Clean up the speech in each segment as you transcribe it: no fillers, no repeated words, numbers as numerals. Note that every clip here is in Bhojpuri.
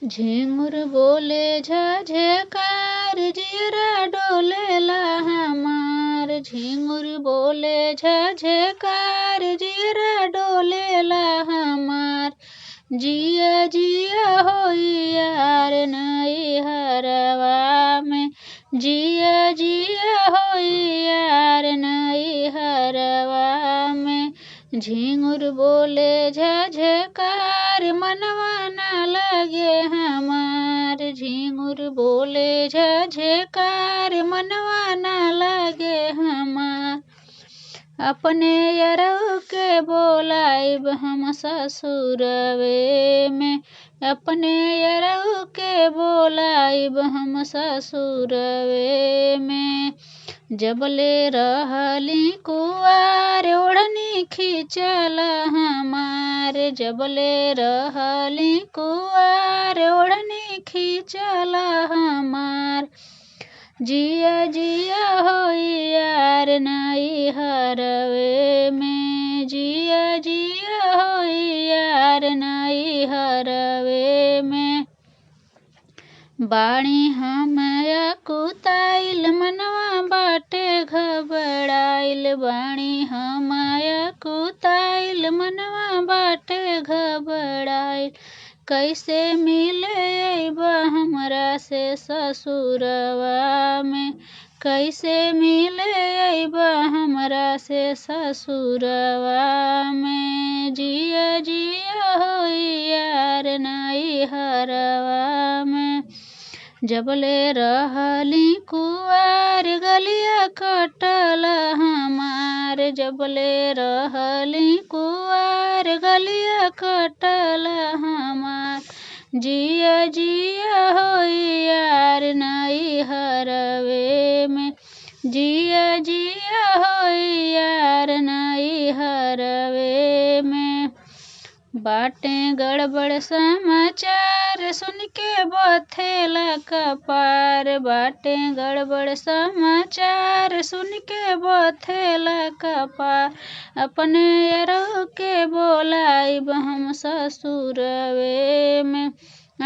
झिंगुर बोले झझकार जियरा डोलेला हमार। झिंगुर बोले झझकार जियरा डोलेला हमार। जिया जिया होई यार नई हरवा में। जिया जिया होई यार नई हरवा में। झिंगुर बोले झझकार मनवा ना लगे हमार। झिंगुर बोले झझकार मनवा ना लगे हमार। अपने यरौ के बोलाइब हम ससुरवे में। अपने यरौ के बोलाइब हम ससुरवे में। जबले रहली कुआर ओढ़नी खींचल हमार। जबले रहली कुआर ओढ़नी खींचल हमार। जिया जिया होई यार नई हरवे में। जिया जिया होई यार नई हरवे में। बाणी हम कुताइल मनवा बाटे घबराइल। बाणी हम कुताइल मनवा बाटे घबराइल। कैसे मिले अइबा हमरा से ससुरवा में। कैसे मिले अइबा हमरा से ससुरवा में। जिया जिया होई यार नई हरवा में। जबले रहली कुआर गलिया कटल हमार। जबले रहली कुआर गलिया कटल हमार। जिया जिया होई यार नई हरवे में। जिया जिया होई यार नई हरवे में। बाटे गड़बड़ समाचार सुन के बथेला कपार। बाटे गड़बड़ समाचार सुन के बथेला कपार। अपने यरौ के बोलाइब हम ससुरवे में।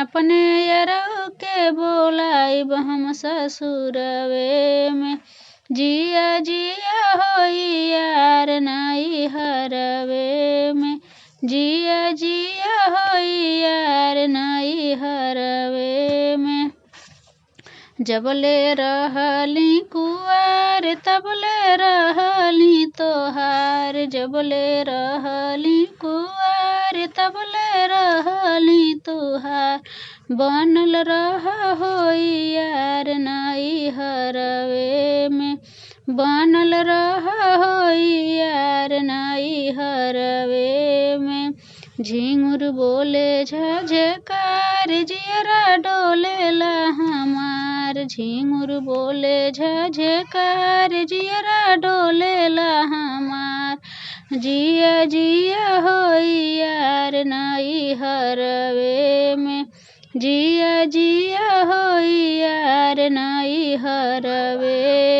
अपने यरौ के बोलाइब हम ससुरवे में। जिया जिया होई यार नई हरवे में। जिया जिया होई यार नई हरवे में। जबले रहली कुआर तबले रहली तोहार। जबले रहली कुआर तबले रहली तोहार। बनल रह होई यार नई हरवे में। बनल रह होई यार नई हरवे में। झिंगुर बोले झझकार जियरा डोलेला हमार। झिंगुर बोले झझकार जियरा डोलेला हमार। जिया जिया होई यार नई हरवे में। जिया जिया होई यार नई हरवे